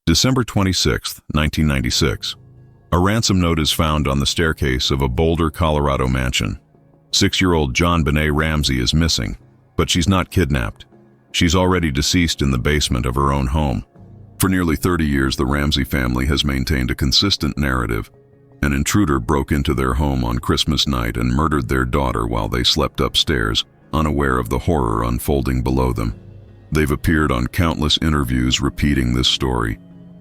December 26, 1996. A ransom note is found on the staircase of a Boulder, Colorado mansion. 6-year-old JonBenét Ramsey is missing, but she's not kidnapped. She's already deceased in the basement of her own home. For nearly 30 years, the Ramsey family has maintained a consistent narrative. An intruder broke into their home on Christmas night and murdered their daughter while they slept upstairs, unaware of the horror unfolding below them. They've appeared on countless interviews repeating this story.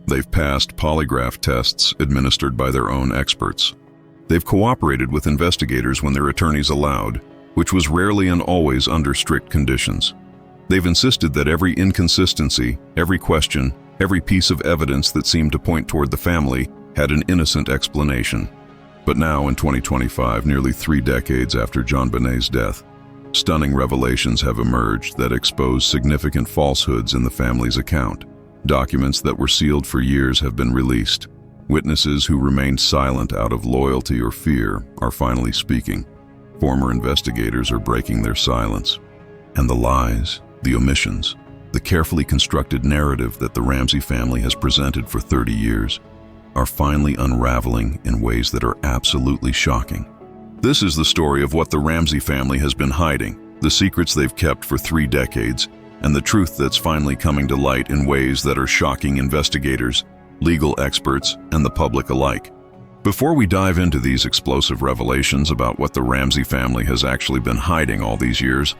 They've passed polygraph tests administered by their own experts. They've cooperated with investigators when their attorneys allowed, which was rarely and always under strict conditions. They've insisted that every inconsistency, every question, every piece of evidence that seemed to point toward the family had an innocent explanation. But now, in 2025, nearly 3 decades after JonBenét's death, stunning revelations have emerged that expose significant falsehoods in the family's account. Documents that were sealed for years have been released. Witnesses who remained silent out of loyalty or fear are finally speaking. Former investigators are breaking their silence. And the lies, the omissions, the carefully constructed narrative that the Ramsey family has presented for 30 years are finally unraveling in ways that are absolutely shocking. This is the story of what the Ramsey family has been hiding, the secrets they've kept for 3 decades, and the truth that's finally coming to light in ways that are shocking investigators, legal experts, and the public alike. Before we dive into these explosive revelations about what the Ramsey family has actually been hiding all these years,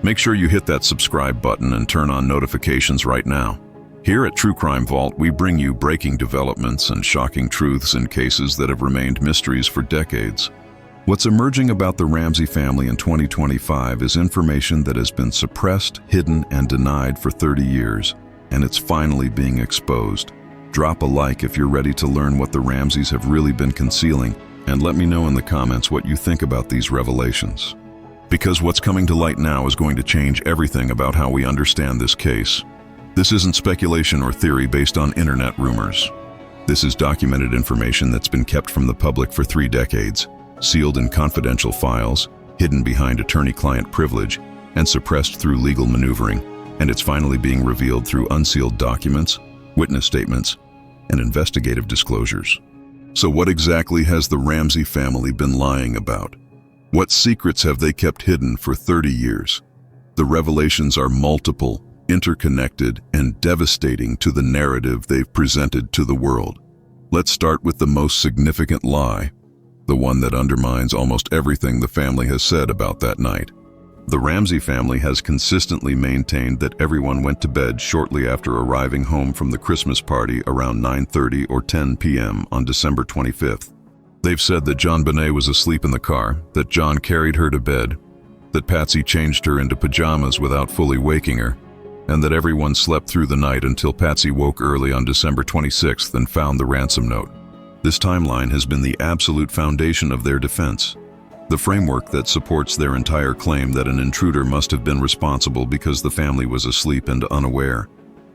make sure you hit that subscribe button and turn on notifications right now. Here at True Crime Vault, we bring you breaking developments and shocking truths in cases that have remained mysteries for decades. What's emerging about the Ramsey family in 2025 is information that has been suppressed, hidden, and denied for 30 years, and it's finally being exposed. Drop a like if you're ready to learn what the Ramseys have really been concealing, and let me know in the comments what you think about these revelations. Because what's coming to light now is going to change everything about how we understand this case. This isn't speculation or theory based on internet rumors. This is documented information that's been kept from the public for 3 decades, sealed in confidential files, hidden behind attorney-client privilege, and suppressed through legal maneuvering, and it's finally being revealed through unsealed documents, witness statements, and investigative disclosures. So what exactly has the Ramsey family been lying about? What secrets have they kept hidden for 30 years? The revelations are multiple, interconnected, and devastating to the narrative they've presented to the world. Let's start with the most significant lie, the one that undermines almost everything the family has said about that night. The Ramsey family has consistently maintained that everyone went to bed shortly after arriving home from the Christmas party around 9:30 or 10 p.m. on December 25th. They've said that JonBenét was asleep in the car, that John carried her to bed, that Patsy changed her into pajamas without fully waking her, and that everyone slept through the night until Patsy woke early on December 26th and found the ransom note. This timeline has been the absolute foundation of their defense, the framework that supports their entire claim that an intruder must have been responsible because the family was asleep and unaware.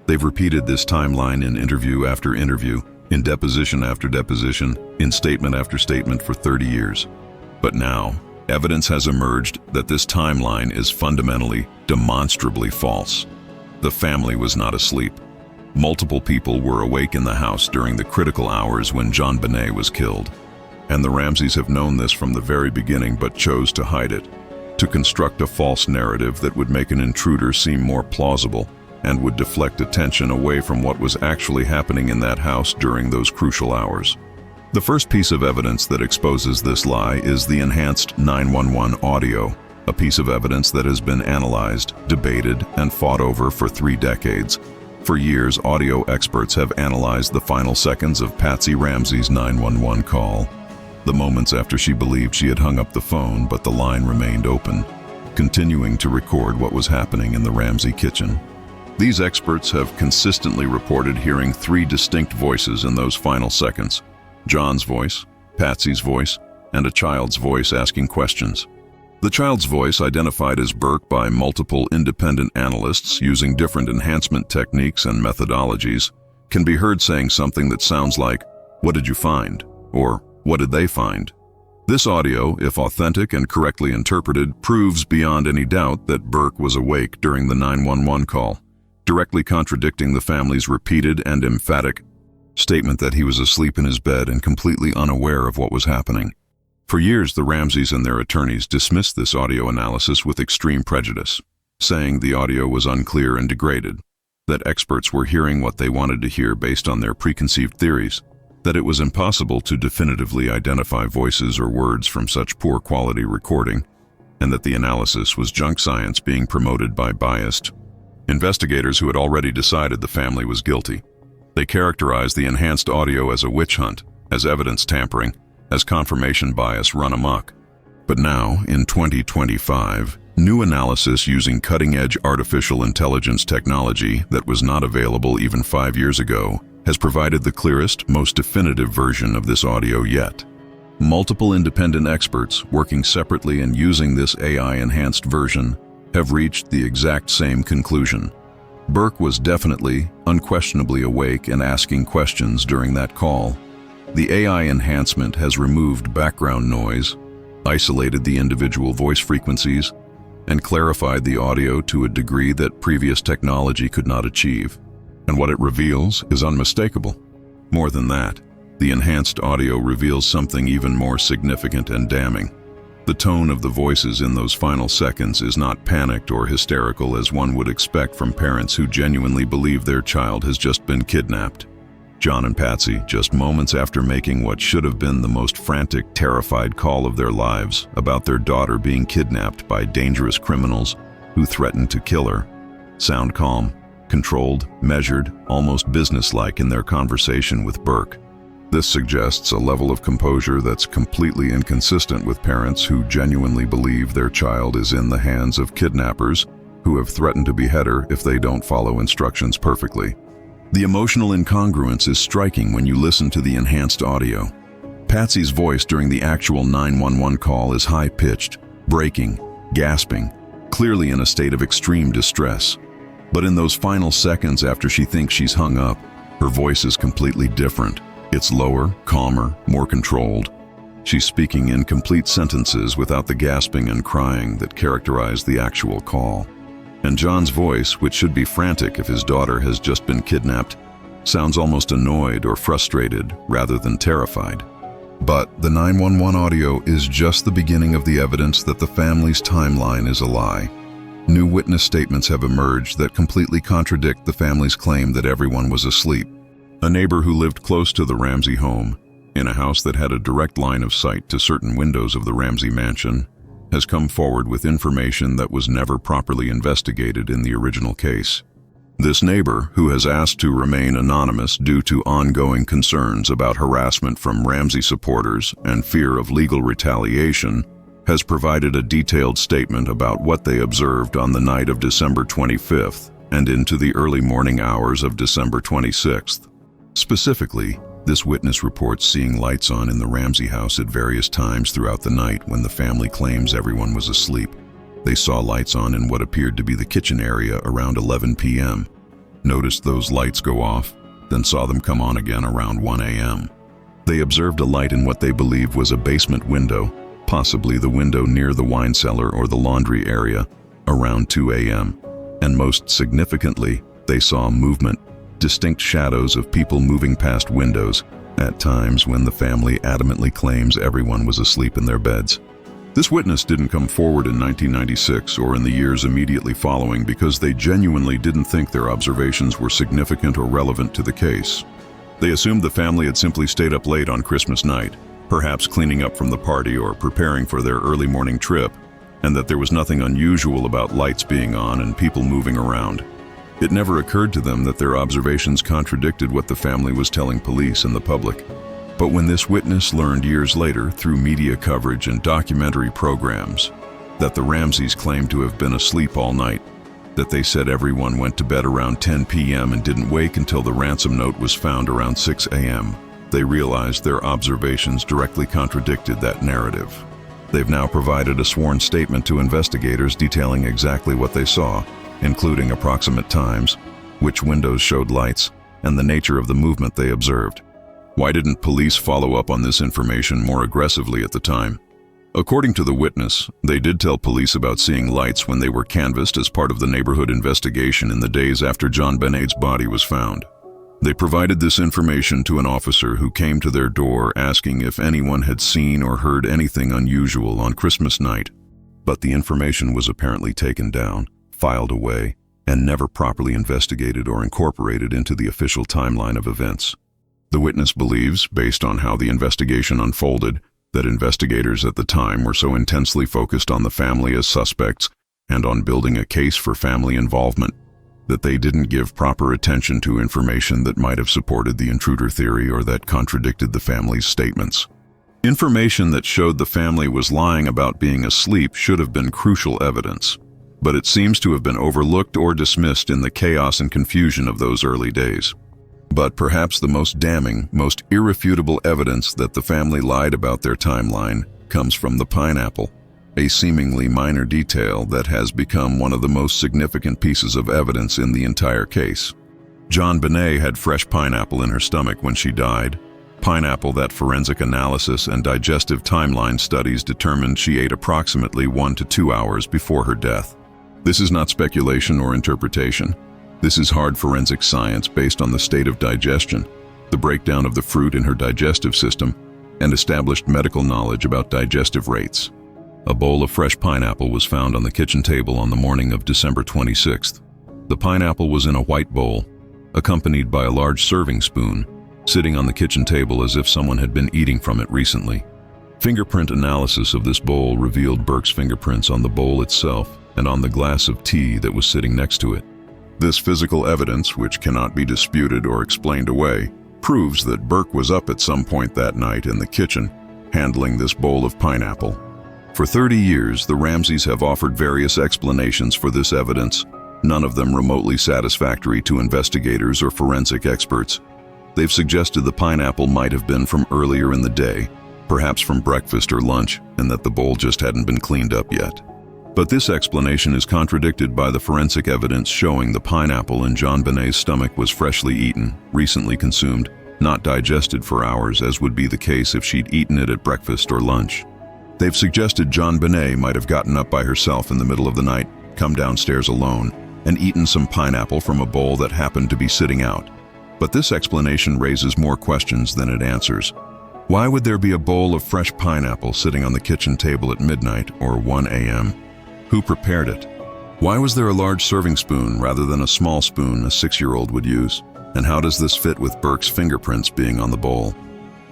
They've repeated this timeline in interview after interview, in deposition after deposition, in statement after statement for 30 years. But now, evidence has emerged that this timeline is fundamentally, demonstrably false. The family was not asleep. Multiple people were awake in the house during the critical hours when JonBenét was killed. And the Ramseys have known this from the very beginning but chose to hide it, to construct a false narrative that would make an intruder seem more plausible and would deflect attention away from what was actually happening in that house during those crucial hours. The first piece of evidence that exposes this lie is the enhanced 911 audio, a piece of evidence that has been analyzed, debated, and fought over for 3 decades. For years, audio experts have analyzed the final seconds of Patsy Ramsey's 911 call, the moments after she believed she had hung up the phone but the line remained open, continuing to record what was happening in the Ramsey kitchen. These experts have consistently reported hearing 3 distinct voices in those final seconds: John's voice, Patsy's voice, and a child's voice asking questions. The child's voice, identified as Burke by multiple independent analysts using different enhancement techniques and methodologies, can be heard saying something that sounds like, "What did you find?" or "What did they find?" This audio, if authentic and correctly interpreted, proves beyond any doubt that Burke was awake during the 911 call, directly contradicting the family's repeated and emphatic statement that he was asleep in his bed and completely unaware of what was happening. For years, the Ramseys and their attorneys dismissed this audio analysis with extreme prejudice, saying the audio was unclear and degraded, that experts were hearing what they wanted to hear based on their preconceived theories, that it was impossible to definitively identify voices or words from such poor quality recording, and that the analysis was junk science being promoted by biased investigators who had already decided the family was guilty. They characterized the enhanced audio as a witch hunt, as evidence tampering, as confirmation bias run amok. But now, in 2025, new analysis using cutting-edge artificial intelligence technology that was not available even 5 years ago has provided the clearest, most definitive version of this audio yet. Multiple independent experts working separately and using this AI-enhanced version have reached the exact same conclusion. Burke was definitely, unquestionably awake and asking questions during that call. The AI enhancement has removed background noise, isolated the individual voice frequencies, and clarified the audio to a degree that previous technology could not achieve. And what it reveals is unmistakable. More than that, the enhanced audio reveals something even more significant and damning. The tone of the voices in those final seconds is not panicked or hysterical as one would expect from parents who genuinely believe their child has just been kidnapped. John and Patsy, just moments after making what should have been the most frantic, terrified call of their lives about their daughter being kidnapped by dangerous criminals who threatened to kill her, sound calm, controlled, measured, almost businesslike in their conversation with Burke. This suggests a level of composure that's completely inconsistent with parents who genuinely believe their child is in the hands of kidnappers who have threatened to behead her if they don't follow instructions perfectly. The emotional incongruence is striking when you listen to the enhanced audio. Patsy's voice during the actual 911 call is high-pitched, breaking, gasping, clearly in a state of extreme distress. But in those final seconds after she thinks she's hung up, her voice is completely different. It's lower, calmer, more controlled. She's speaking in complete sentences without the gasping and crying that characterize the actual call. And John's voice, which should be frantic if his daughter has just been kidnapped, sounds almost annoyed or frustrated rather than terrified. But the 911 audio is just the beginning of the evidence that the family's timeline is a lie. New witness statements have emerged that completely contradict the family's claim that everyone was asleep. A neighbor who lived close to the Ramsey home, in a house that had a direct line of sight to certain windows of the Ramsey mansion, has come forward with information that was never properly investigated in the original case. This neighbor, who has asked to remain anonymous due to ongoing concerns about harassment from Ramsey supporters and fear of legal retaliation, has provided a detailed statement about what they observed on the night of December 25th and into the early morning hours of December 26th. Specifically, this witness reports seeing lights on in the Ramsey house at various times throughout the night when the family claims everyone was asleep. They saw lights on in what appeared to be the kitchen area around 11 p.m., noticed those lights go off, then saw them come on again around 1 a.m. They observed a light in what they believed was a basement window, possibly the window near the wine cellar or the laundry area, around 2 a.m. And most significantly, they saw movement, distinct shadows of people moving past windows, at times when the family adamantly claims everyone was asleep in their beds. This witness didn't come forward in 1996 or in the years immediately following because they genuinely didn't think their observations were significant or relevant to the case. They assumed the family had simply stayed up late on Christmas night, perhaps cleaning up from the party or preparing for their early morning trip, and that there was nothing unusual about lights being on and people moving around. It never occurred to them that their observations contradicted what the family was telling police and the public. But when this witness learned years later through media coverage and documentary programs that the Ramseys claimed to have been asleep all night, that they said everyone went to bed around 10 p.m. and didn't wake until the ransom note was found around 6 a.m., they realized their observations directly contradicted that narrative. They've now provided a sworn statement to investigators detailing exactly what they saw, including approximate times, which windows showed lights, and the nature of the movement they observed. Why didn't police follow up on this information more aggressively at the time? According to the witness, they did tell police about seeing lights when they were canvassed as part of the neighborhood investigation in the days after JonBenét's body was found. They provided this information to an officer who came to their door asking if anyone had seen or heard anything unusual on Christmas night. But the information was apparently taken down, filed away, and never properly investigated or incorporated into the official timeline of events. The witness believes, based on how the investigation unfolded, that investigators at the time were so intensely focused on the family as suspects and on building a case for family involvement that they didn't give proper attention to information that might have supported the intruder theory or that contradicted the family's statements. Information that showed the family was lying about being asleep should have been crucial evidence, but it seems to have been overlooked or dismissed in the chaos and confusion of those early days. But perhaps the most damning, most irrefutable evidence that the family lied about their timeline comes from the pineapple, a seemingly minor detail that has become one of the most significant pieces of evidence in the entire case. JonBenét had fresh pineapple in her stomach when she died, pineapple that forensic analysis and digestive timeline studies determined she ate approximately 1 to 2 hours before her death. This is not speculation or interpretation. This is hard forensic science based on the state of digestion, the breakdown of the fruit in her digestive system, and established medical knowledge about digestive rates. A bowl of fresh pineapple was found on the kitchen table on the morning of December 26th. The pineapple was in a white bowl, accompanied by a large serving spoon, sitting on the kitchen table as if someone had been eating from it recently. Fingerprint analysis of this bowl revealed Burke's fingerprints on the bowl itself and on the glass of tea that was sitting next to it. This physical evidence, which cannot be disputed or explained away, proves that Burke was up at some point that night in the kitchen, handling this bowl of pineapple. For 30 years, the Ramsays have offered various explanations for this evidence, none of them remotely satisfactory to investigators or forensic experts. They've suggested the pineapple might have been from earlier in the day, perhaps from breakfast or lunch, and that the bowl just hadn't been cleaned up yet. But this explanation is contradicted by the forensic evidence showing the pineapple in JonBenét's stomach was freshly eaten, recently consumed, not digested for hours as would be the case if she'd eaten it at breakfast or lunch. They've suggested JonBenét might have gotten up by herself in the middle of the night, come downstairs alone, and eaten some pineapple from a bowl that happened to be sitting out. But this explanation raises more questions than it answers. Why would there be a bowl of fresh pineapple sitting on the kitchen table at midnight or 1 a.m.? Who prepared it? Why was there a large serving spoon rather than a small spoon a 6-year-old would use? And how does this fit with Burke's fingerprints being on the bowl?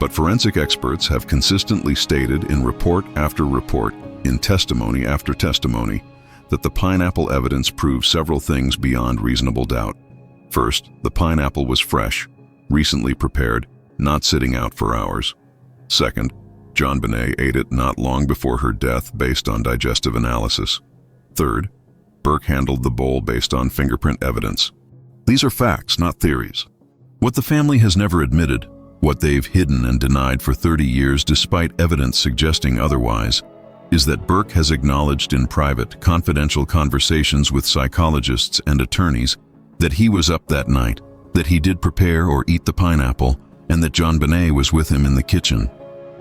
But forensic experts have consistently stated in report after report, in testimony after testimony, that the pineapple evidence proves several things beyond reasonable doubt. First, the pineapple was fresh, recently prepared, not sitting out for hours. Second, JonBenét ate it not long before her death based on digestive analysis. Third, Burke handled the bowl based on fingerprint evidence. These are facts, not theories. What the family has never admitted, what they've hidden and denied for 30 years despite evidence suggesting otherwise, is that Burke has acknowledged in private, confidential conversations with psychologists and attorneys that he was up that night, that he did prepare or eat the pineapple, and that JonBenét was with him in the kitchen.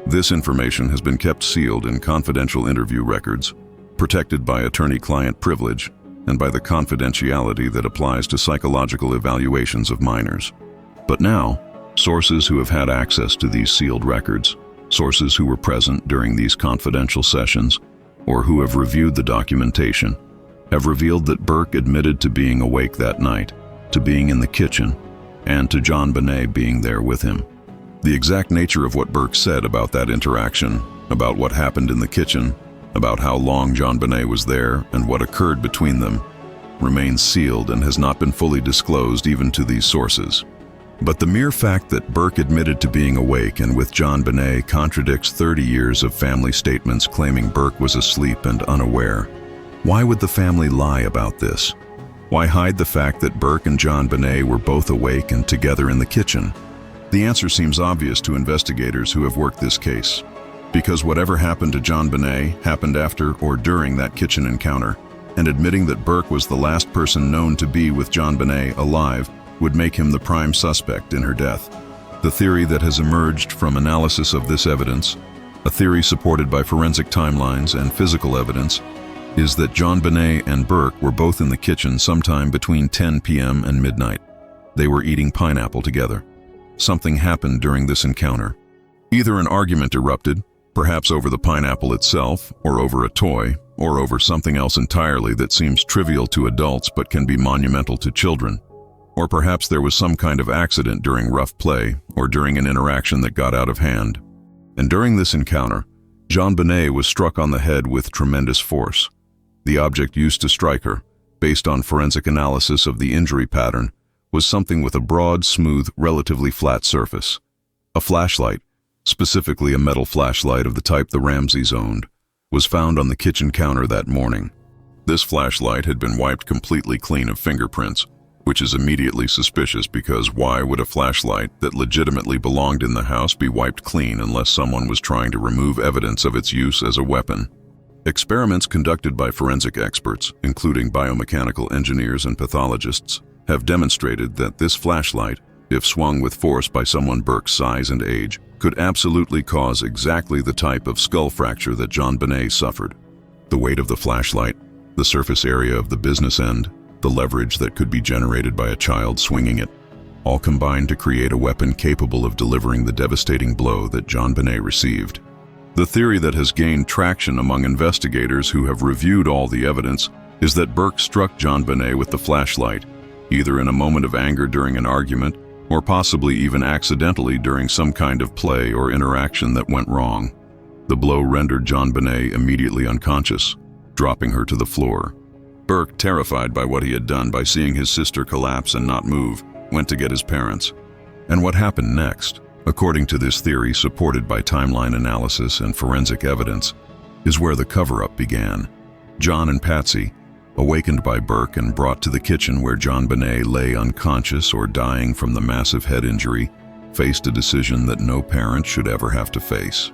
This information has been kept sealed in confidential interview records, protected by attorney-client privilege, and by the confidentiality that applies to psychological evaluations of minors. But now, sources who have had access to these sealed records, sources who were present during these confidential sessions, or who have reviewed the documentation, have revealed that Burke admitted to being awake that night, to being in the kitchen, and to JonBenét being there with him. The exact nature of what Burke said about that interaction, about what happened in the kitchen, about how long JonBenét was there and what occurred between them, remains sealed and has not been fully disclosed even to these sources. But the mere fact that Burke admitted to being awake and with JonBenét contradicts 30 years of family statements claiming Burke was asleep and unaware. Why would the family lie about this? Why hide the fact that Burke and JonBenét were both awake and together in the kitchen? The answer seems obvious to investigators who have worked this case. Because whatever happened to JonBenét happened after or during that kitchen encounter, and admitting that Burke was the last person known to be with JonBenét alive would make him the prime suspect in her death. The theory that has emerged from analysis of this evidence, a theory supported by forensic timelines and physical evidence, is that JonBenét and Burke were both in the kitchen sometime between 10 p.m. and midnight. They were eating pineapple together. Something happened during this encounter. Either an argument erupted, perhaps over the pineapple itself, or over a toy, or over something else entirely that seems trivial to adults but can be monumental to children. Or perhaps there was some kind of accident during rough play, or during an interaction that got out of hand. And during this encounter, JonBenét was struck on the head with tremendous force. The object used to strike her, based on forensic analysis of the injury pattern, was something with a broad, smooth, relatively flat surface. A flashlight, specifically a metal flashlight of the type the Ramsays owned, was found on the kitchen counter that morning. This flashlight had been wiped completely clean of fingerprints, which is immediately suspicious because why would a flashlight that legitimately belonged in the house be wiped clean unless someone was trying to remove evidence of its use as a weapon? Experiments conducted by forensic experts, including biomechanical engineers and pathologists, have demonstrated that this flashlight, if swung with force by someone Burke's size and age, could absolutely cause exactly the type of skull fracture that JonBenét suffered. The weight of the flashlight, the surface area of the business end, the leverage that could be generated by a child swinging it, all combined to create a weapon capable of delivering the devastating blow that JonBenét received. The theory that has gained traction among investigators who have reviewed all the evidence is that Burke struck JonBenét with the flashlight, either in a moment of anger during an argument, or possibly even accidentally during some kind of play or interaction that went wrong. The blow rendered JonBenét immediately unconscious, dropping her to the floor. Burke, terrified by what he had done by seeing his sister collapse and not move, went to get his parents. And what happened next, according to this theory supported by timeline analysis and forensic evidence, is where the cover-up began. John and Patsy, awakened by Burke and brought to the kitchen where JonBenét lay unconscious or dying from the massive head injury, faced a decision that no parent should ever have to face.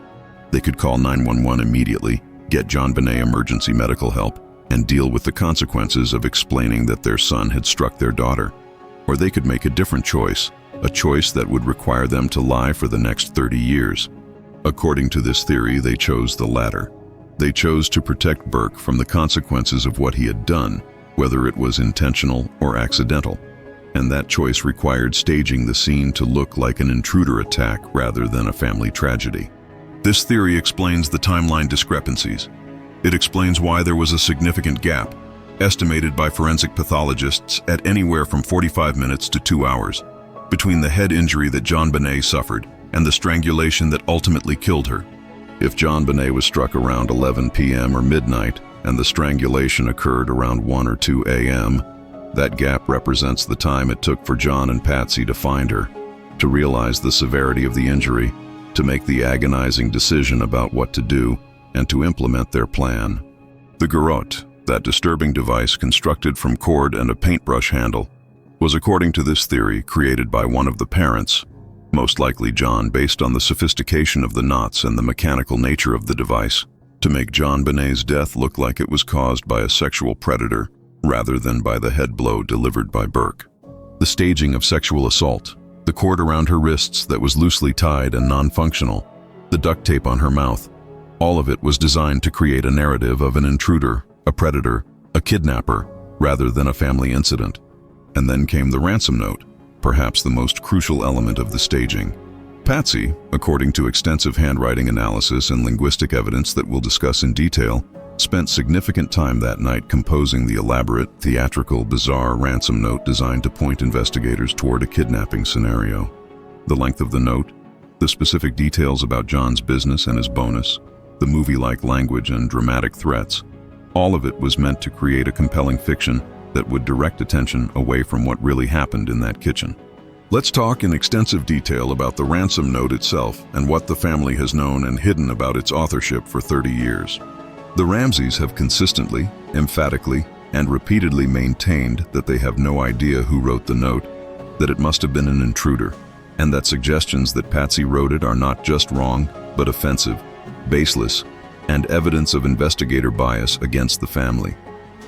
They could call 911 immediately, get JonBenét emergency medical help, and deal with the consequences of explaining that their son had struck their daughter. Or they could make a different choice, a choice that would require them to lie for the next 30 years. According to this theory, they chose the latter. They chose to protect Burke from the consequences of what he had done, whether it was intentional or accidental. And that choice required staging the scene to look like an intruder attack rather than a family tragedy. This theory explains the timeline discrepancies. It explains why there was a significant gap, estimated by forensic pathologists at anywhere from 45 minutes to 2 hours, between the head injury that JonBenét suffered and the strangulation that ultimately killed her. If JonBenét was struck around 11 p.m. or midnight, and the strangulation occurred around 1 or 2 a.m., that gap represents the time it took for John and Patsy to find her, to realize the severity of the injury, to make the agonizing decision about what to do, and to implement their plan. The garrote, that disturbing device constructed from cord and a paintbrush handle, was, according to this theory, created by one of the parents, most likely John, based on the sophistication of the knots and the mechanical nature of the device, to make JonBenét's death look like it was caused by a sexual predator rather than by the head blow delivered by Burke. The staging of sexual assault, the cord around her wrists that was loosely tied and non-functional, the duct tape on her mouth, all of it was designed to create a narrative of an intruder, a predator, a kidnapper, rather than a family incident. And then came the ransom note, perhaps the most crucial element of the staging. Patsy, according to extensive handwriting analysis and linguistic evidence that we'll discuss in detail, spent significant time that night composing the elaborate, theatrical, bizarre ransom note designed to point investigators toward a kidnapping scenario. The length of the note, the specific details about John's business and his bonus, the movie-like language and dramatic threats, all of it was meant to create a compelling fiction that would direct attention away from what really happened in that kitchen. Let's talk in extensive detail about the ransom note itself and what the family has known and hidden about its authorship for 30 years. The Ramsays have consistently, emphatically, and repeatedly maintained that they have no idea who wrote the note, that it must have been an intruder, and that suggestions that Patsy wrote it are not just wrong, but offensive, baseless, and evidence of investigator bias against the family.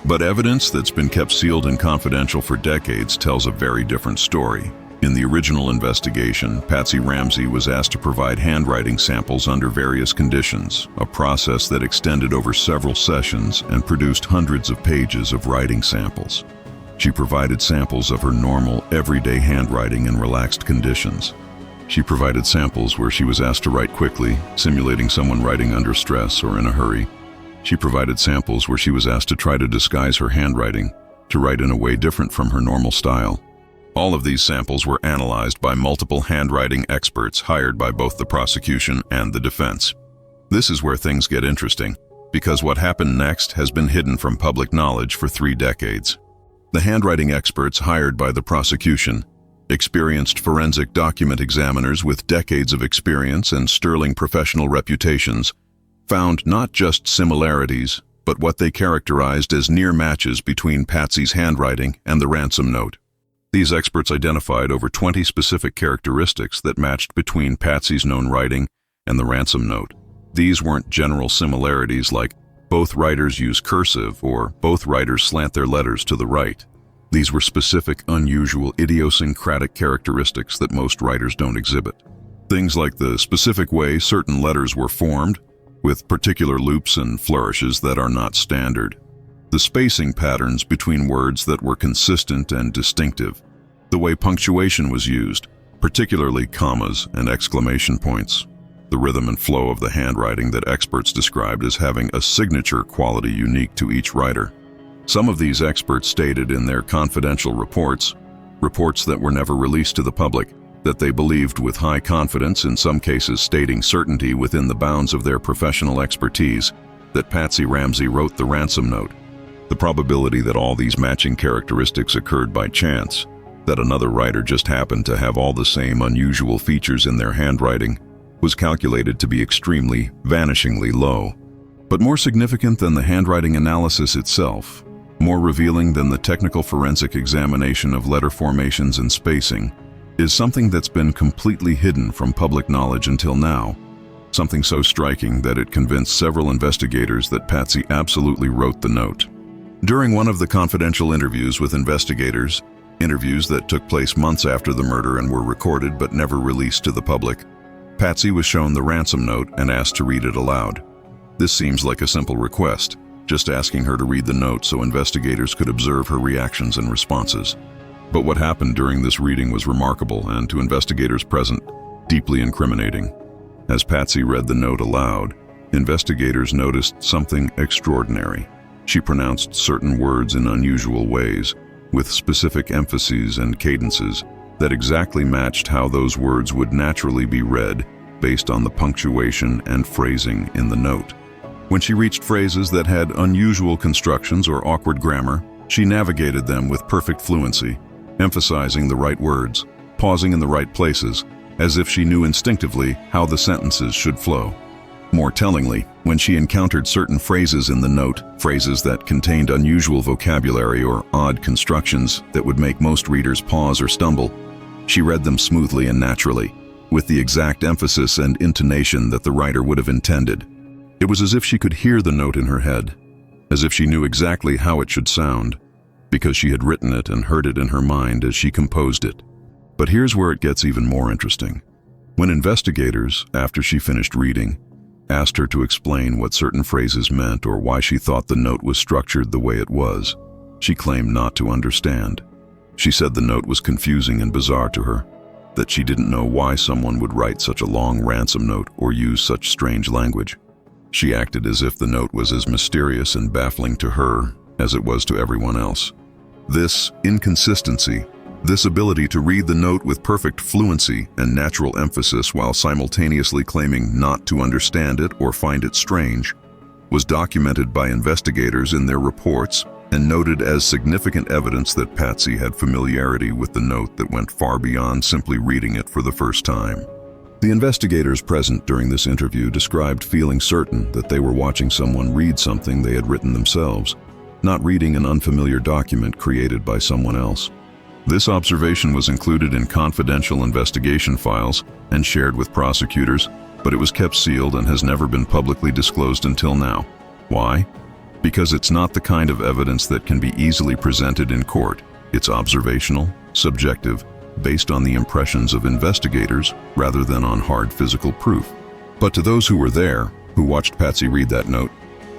But evidence that's been kept sealed and confidential for decades tells a very different story. In the original investigation, Patsy Ramsay was asked to provide handwriting samples under various conditions, a process that extended over several sessions and produced hundreds of pages of writing samples. She provided samples of her normal, everyday handwriting in relaxed conditions. She provided samples where she was asked to write quickly, simulating someone writing under stress or in a hurry. She provided samples where she was asked to try to disguise her handwriting, to write in a way different from her normal style. All of these samples were analyzed by multiple handwriting experts hired by both the prosecution and the defense. This is where things get interesting, because what happened next has been hidden from public knowledge for 3 decades. The handwriting experts hired by the prosecution, experienced forensic document examiners with decades of experience and sterling professional reputations, found not just similarities, but what they characterized as near matches between Patsy's handwriting and the ransom note. These experts identified over 20 specific characteristics that matched between Patsy's known writing and the ransom note. These weren't general similarities like both writers use cursive or both writers slant their letters to the right. These were specific, unusual, idiosyncratic characteristics that most writers don't exhibit. Things like the specific way certain letters were formed, with particular loops and flourishes that are not standard. The spacing patterns between words that were consistent and distinctive. The way punctuation was used, particularly commas and exclamation points. The rhythm and flow of the handwriting that experts described as having a signature quality unique to each writer. Some of these experts stated in their confidential reports that were never released to the public, that they believed with high confidence, in some cases stating certainty within the bounds of their professional expertise, that Patsy Ramsay wrote the ransom note. The probability that all these matching characteristics occurred by chance, that another writer just happened to have all the same unusual features in their handwriting, was calculated to be extremely, vanishingly low. But more significant than the handwriting analysis itself, more revealing than the technical forensic examination of letter formations and spacing, is something that's been completely hidden from public knowledge until now. Something so striking that it convinced several investigators that Patsy absolutely wrote the note. During one of the confidential interviews with investigators, interviews that took place months after the murder and were recorded but never released to the public, Patsy was shown the ransom note and asked to read it aloud. This seems like a simple request, just asking her to read the note so investigators could observe her reactions and responses. But what happened during this reading was remarkable and, to investigators present, deeply incriminating. As Patsy read the note aloud, investigators noticed something extraordinary. She pronounced certain words in unusual ways, with specific emphases and cadences that exactly matched how those words would naturally be read based on the punctuation and phrasing in the note. When she reached phrases that had unusual constructions or awkward grammar, she navigated them with perfect fluency, emphasizing the right words, pausing in the right places, as if she knew instinctively how the sentences should flow. More tellingly, when she encountered certain phrases in the note, phrases that contained unusual vocabulary or odd constructions that would make most readers pause or stumble, she read them smoothly and naturally, with the exact emphasis and intonation that the writer would have intended. It was as if she could hear the note in her head, as if she knew exactly how it should sound, because she had written it and heard it in her mind as she composed it. But here's where it gets even more interesting. When investigators, after she finished reading, asked her to explain what certain phrases meant or why she thought the note was structured the way it was, she claimed not to understand. She said the note was confusing and bizarre to her, that she didn't know why someone would write such a long ransom note or use such strange language. She acted as if the note was as mysterious and baffling to her as it was to everyone else. This inconsistency, this ability to read the note with perfect fluency and natural emphasis while simultaneously claiming not to understand it or find it strange, was documented by investigators in their reports and noted as significant evidence that Patsy had familiarity with the note that went far beyond simply reading it for the first time. The investigators present during this interview described feeling certain that they were watching someone read something they had written themselves, not reading an unfamiliar document created by someone else. This observation was included in confidential investigation files and shared with prosecutors, but it was kept sealed and has never been publicly disclosed until now. Why? Because it's not the kind of evidence that can be easily presented in court. It's observational, subjective, based on the impressions of investigators rather than on hard physical proof. But to those who were there, who watched Patsy read that note,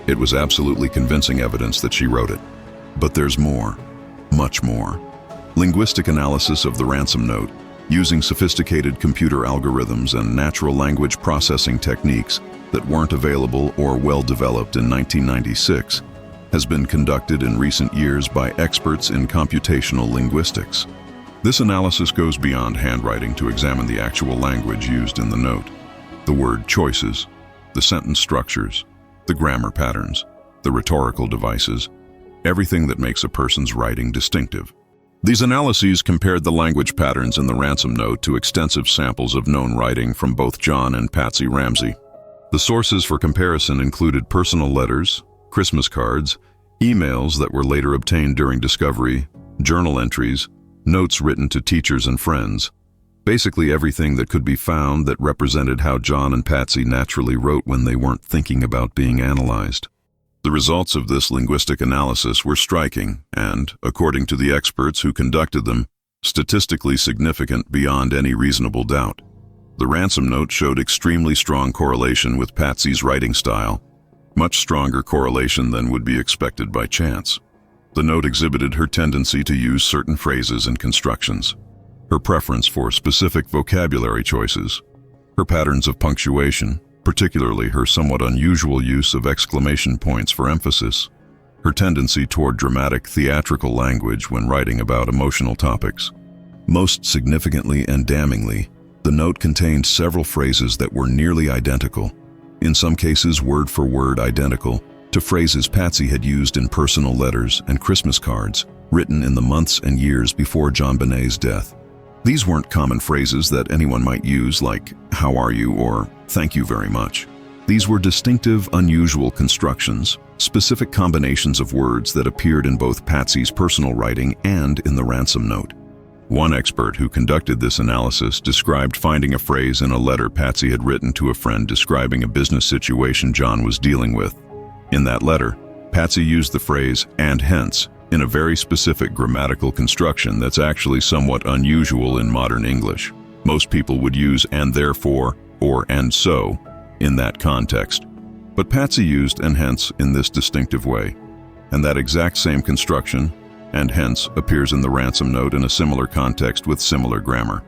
it was absolutely convincing evidence that she wrote it. But there's more. much more. Linguistic analysis of the ransom note, using sophisticated computer algorithms and natural language processing techniques that weren't available or well developed in 1996, has been conducted in recent years by experts in computational linguistics. This analysis goes beyond handwriting to examine the actual language used in the note, the word choices, the sentence structures, the grammar patterns, the rhetorical devices, everything that makes a person's writing distinctive. These analyses compared the language patterns in the ransom note to extensive samples of known writing from both John and Patsy Ramsay. The sources for comparison included personal letters, Christmas cards, emails that were later obtained during discovery, journal entries, notes written to teachers and friends, basically everything that could be found that represented how John and Patsy naturally wrote when they weren't thinking about being analyzed. The results of this linguistic analysis were striking and, according to the experts who conducted them, statistically significant beyond any reasonable doubt. The ransom note showed extremely strong correlation with Patsy's writing style, much stronger correlation than would be expected by chance. The note exhibited her tendency to use certain phrases and constructions, her preference for specific vocabulary choices, her patterns of punctuation, particularly her somewhat unusual use of exclamation points for emphasis, her tendency toward dramatic theatrical language when writing about emotional topics. Most significantly and damningly, the note contained several phrases that were nearly identical, in some cases word for word identical, to phrases Patsy had used in personal letters and Christmas cards written in the months and years before JonBenét's death. These weren't common phrases that anyone might use like, "How are you?" or "Thank you very much." These were distinctive, unusual constructions, specific combinations of words that appeared in both Patsy's personal writing and in the ransom note. One expert who conducted this analysis described finding a phrase in a letter Patsy had written to a friend describing a business situation John was dealing with. In that letter, Patsy used the phrase "and hence" in a very specific grammatical construction that's actually somewhat unusual in modern English. Most people would use "and therefore" or "and so" in that context. But Patsy used "and hence" in this distinctive way, and that exact same construction, "and hence," appears in the ransom note in a similar context with similar grammar.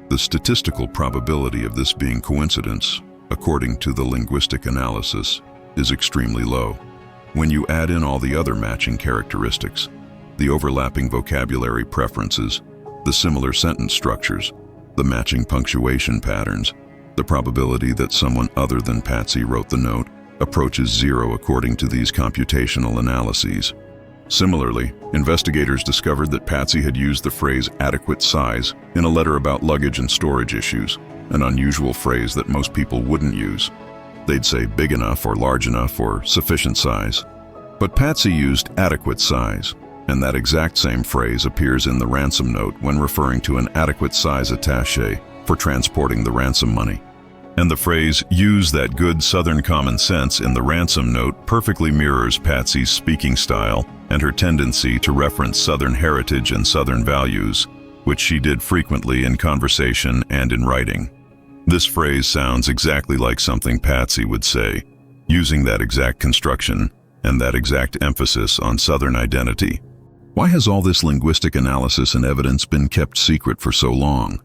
The statistical probability of this being coincidence, according to the linguistic analysis, is extremely low. When you add in all the other matching characteristics, the overlapping vocabulary preferences, the similar sentence structures, the matching punctuation patterns, the probability that someone other than Patsy wrote the note approaches zero according to these computational analyses. Similarly, investigators discovered that Patsy had used the phrase "adequate size" in a letter about luggage and storage issues, an unusual phrase that most people wouldn't use. They'd say "big enough" or "large enough" or "sufficient size." But Patsy used "adequate size," and that exact same phrase appears in the ransom note when referring to an adequate size attaché for transporting the ransom money. And the phrase "use that good Southern common sense" in the ransom note perfectly mirrors Patsy's speaking style and her tendency to reference Southern heritage and Southern values, which she did frequently in conversation and in writing. This phrase sounds exactly like something Patsy would say, using that exact construction and that exact emphasis on Southern identity. Why has all this linguistic analysis and evidence been kept secret for so long?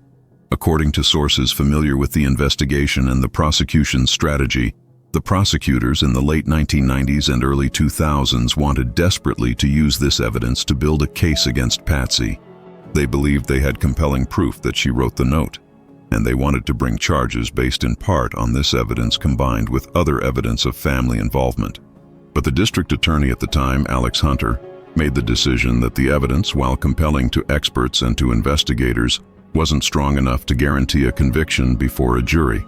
According to sources familiar with the investigation and the prosecution's strategy, the prosecutors in the late 1990s and early 2000s wanted desperately to use this evidence to build a case against Patsy. They believed they had compelling proof that she wrote the note, and they wanted to bring charges based in part on this evidence combined with other evidence of family involvement. But the district attorney at the time, Alex Hunter, made the decision that the evidence, while compelling to experts and to investigators, wasn't strong enough to guarantee a conviction before a jury.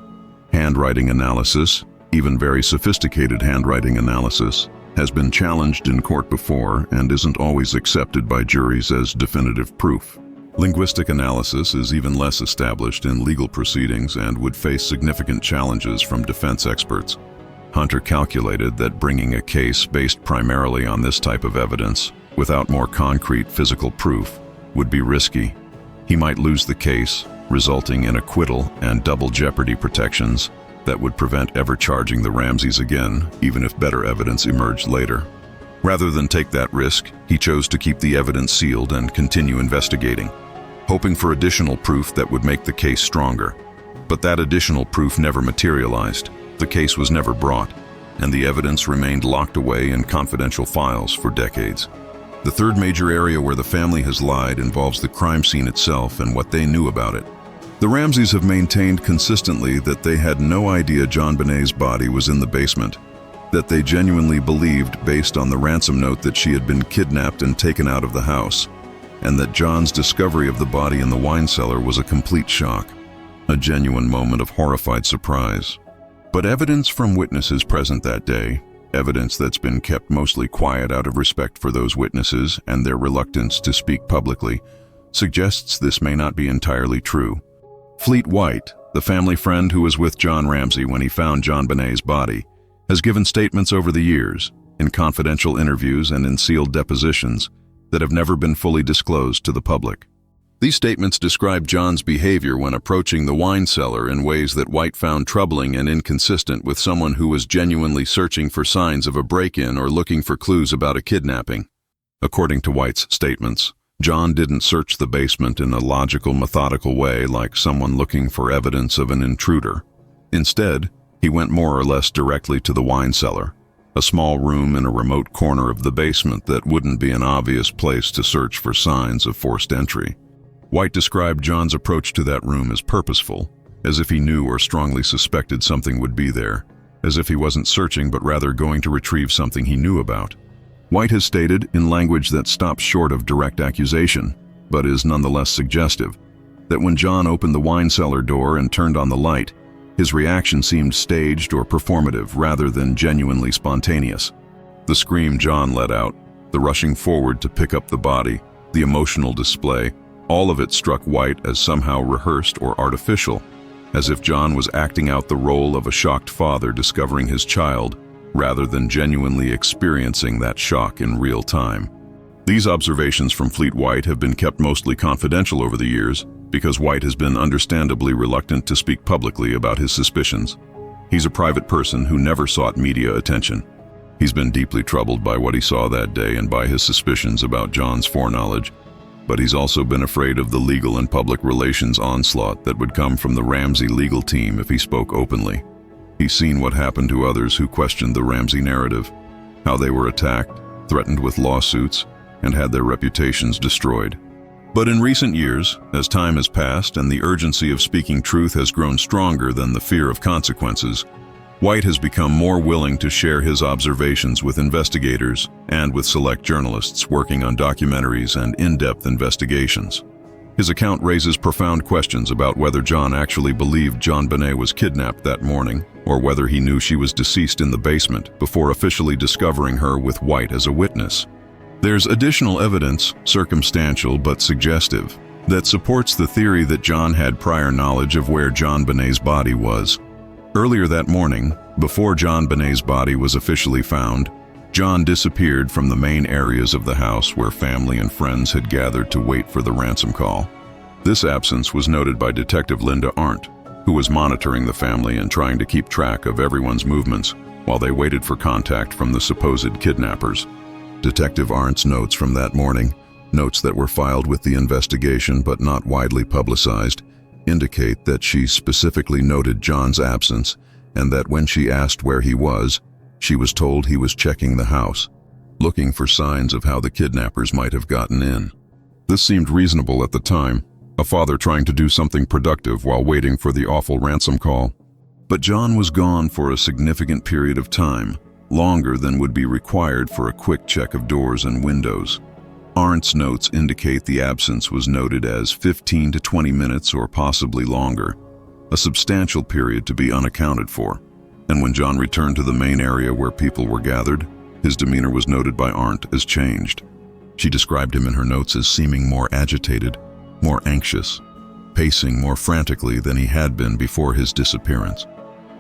Handwriting analysis, even very sophisticated handwriting analysis, has been challenged in court before and isn't always accepted by juries as definitive proof. Linguistic analysis is even less established in legal proceedings and would face significant challenges from defense experts. Hunter calculated that bringing a case based primarily on this type of evidence, without more concrete physical proof, would be risky. He might lose the case, resulting in acquittal and double jeopardy protections that would prevent ever charging the Ramsays again, even if better evidence emerged later. Rather than take that risk, he chose to keep the evidence sealed and continue investigating, hoping for additional proof that would make the case stronger. But that additional proof never materialized. The case was never brought, and the evidence remained locked away in confidential files for decades. The third major area where the family has lied involves the crime scene itself and what they knew about it. The Ramseys have maintained consistently that they had no idea JonBenét's body was in the basement, that they genuinely believed, based on the ransom note, that she had been kidnapped and taken out of the house, and that John's discovery of the body in the wine cellar was a complete shock, a genuine moment of horrified surprise. But evidence from witnesses present that day, evidence that's been kept mostly quiet out of respect for those witnesses and their reluctance to speak publicly, suggests this may not be entirely true. Fleet White, the family friend who was with John Ramsay when he found JonBenét's body, has given statements over the years, in confidential interviews and in sealed depositions, that have never been fully disclosed to the public. These statements describe John's behavior when approaching the wine cellar in ways that White found troubling and inconsistent with someone who was genuinely searching for signs of a break-in or looking for clues about a kidnapping. According to White's statements, John didn't search the basement in a logical, methodical way like someone looking for evidence of an intruder. Instead, he went more or less directly to the wine cellar, a small room in a remote corner of the basement that wouldn't be an obvious place to search for signs of forced entry. White described John's approach to that room as purposeful, as if he knew or strongly suspected something would be there, as if he wasn't searching but rather going to retrieve something he knew about. White has stated, in language that stops short of direct accusation, but is nonetheless suggestive, that when John opened the wine cellar door and turned on the light, his reaction seemed staged or performative rather than genuinely spontaneous. The scream John let out, the rushing forward to pick up the body, the emotional display, all of it struck White as somehow rehearsed or artificial, as if John was acting out the role of a shocked father discovering his child, rather than genuinely experiencing that shock in real time. These observations from Fleet White have been kept mostly confidential over the years, because White has been understandably reluctant to speak publicly about his suspicions. He's a private person who never sought media attention. He's been deeply troubled by what he saw that day and by his suspicions about John's foreknowledge, but he's also been afraid of the legal and public relations onslaught that would come from the Ramsay legal team if he spoke openly. He's seen what happened to others who questioned the Ramsay narrative, how they were attacked, threatened with lawsuits, and had their reputations destroyed. But in recent years, as time has passed and the urgency of speaking truth has grown stronger than the fear of consequences, White has become more willing to share his observations with investigators and with select journalists working on documentaries and in-depth investigations. His account raises profound questions about whether John actually believed JonBenét was kidnapped that morning, or whether he knew she was deceased in the basement before officially discovering her with White as a witness. There's additional evidence, circumstantial but suggestive, that supports the theory that John had prior knowledge of where JonBenét's body was. Earlier that morning, before JonBenét's body was officially found, John disappeared from the main areas of the house where family and friends had gathered to wait for the ransom call. This absence was noted by Detective Linda Arndt, who was monitoring the family and trying to keep track of everyone's movements while they waited for contact from the supposed kidnappers. Detective Arndt's notes from that morning, notes that were filed with the investigation but not widely publicized, indicate that she specifically noted John's absence and that when she asked where he was, she was told he was checking the house, looking for signs of how the kidnappers might have gotten in. This seemed reasonable at the time, a father trying to do something productive while waiting for the awful ransom call. But John was gone for a significant period of time, longer than would be required for a quick check of doors and windows. Arndt's notes indicate the absence was noted as 15 to 20 minutes or possibly longer, a substantial period to be unaccounted for. And when John returned to the main area where people were gathered, his demeanor was noted by Arndt as changed. She described him in her notes as seeming more agitated, more anxious, pacing more frantically than he had been before his disappearance.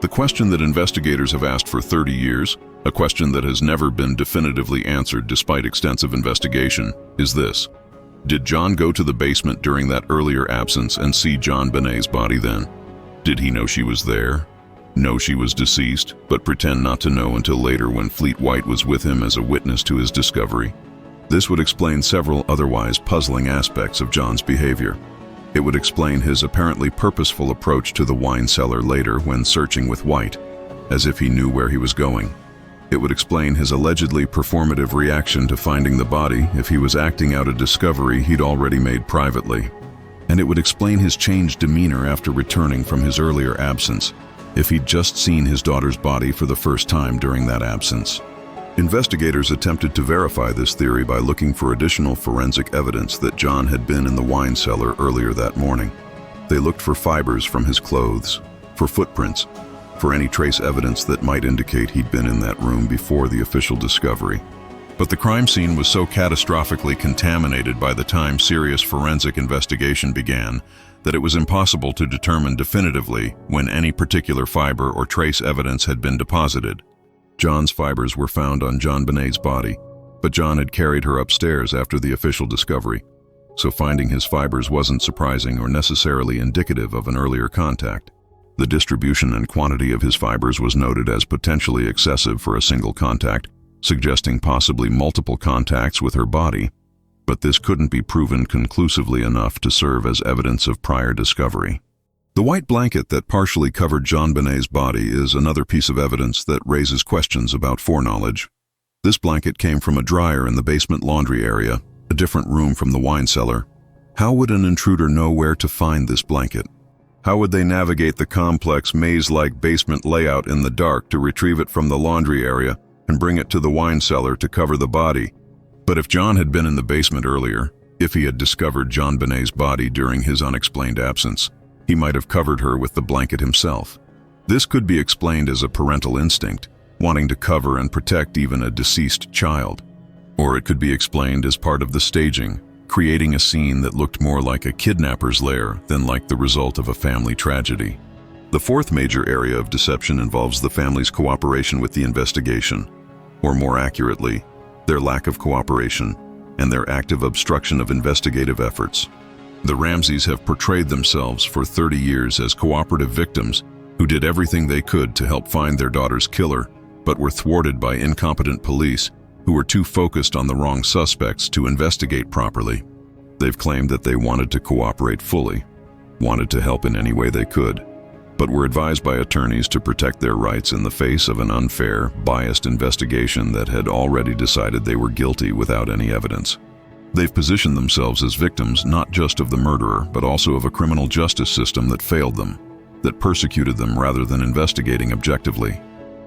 The question that investigators have asked for 30 years, a question that has never been definitively answered despite extensive investigation, is this: did John go to the basement during that earlier absence and see JonBenét's body then? Did he know she was there? know she was deceased, but pretend not to know until later when Fleet White was with him as a witness to his discovery. This would explain several otherwise puzzling aspects of John's behavior. It would explain his apparently purposeful approach to the wine cellar later when searching with White, as if he knew where he was going. It would explain his allegedly performative reaction to finding the body if he was acting out a discovery he'd already made privately. And it would explain his changed demeanor after returning from his earlier absence, if he'd just seen his daughter's body for the first time during that absence. Investigators attempted to verify this theory by looking for additional forensic evidence that John had been in the wine cellar earlier that morning. They looked for fibers from his clothes, for footprints, for any trace evidence that might indicate he'd been in that room before the official discovery. But the crime scene was so catastrophically contaminated by the time serious forensic investigation began that it was impossible to determine definitively when any particular fiber or trace evidence had been deposited. John's fibers were found on JonBenét's body, but John had carried her upstairs after the official discovery, so finding his fibers wasn't surprising or necessarily indicative of an earlier contact. The distribution and quantity of his fibers was noted as potentially excessive for a single contact, suggesting possibly multiple contacts with her body, but this couldn't be proven conclusively enough to serve as evidence of prior discovery. The white blanket that partially covered JonBenét's body is another piece of evidence that raises questions about foreknowledge. This blanket came from a dryer in the basement laundry area, a different room from the wine cellar. How would an intruder know where to find this blanket? How would they navigate the complex maze-like basement layout in the dark to retrieve it from the laundry area and bring it to the wine cellar to cover the body? But if John had been in the basement earlier, if he had discovered JonBenét's body during his unexplained absence, he might have covered her with the blanket himself. This could be explained as a parental instinct, wanting to cover and protect even a deceased child. Or it could be explained as part of the staging, creating a scene that looked more like a kidnapper's lair than like the result of a family tragedy. The fourth major area of deception involves the family's cooperation with the investigation, or more accurately, their lack of cooperation and their active obstruction of investigative efforts. The Ramseys have portrayed themselves for 30 years as cooperative victims who did everything they could to help find their daughter's killer, but were thwarted by incompetent police who were too focused on the wrong suspects to investigate properly. They've claimed that they wanted to cooperate fully, wanted to help in any way they could, but were advised by attorneys to protect their rights in the face of an unfair, biased investigation that had already decided they were guilty without any evidence. They've positioned themselves as victims not just of the murderer, but also of a criminal justice system that failed them, that persecuted them rather than investigating objectively.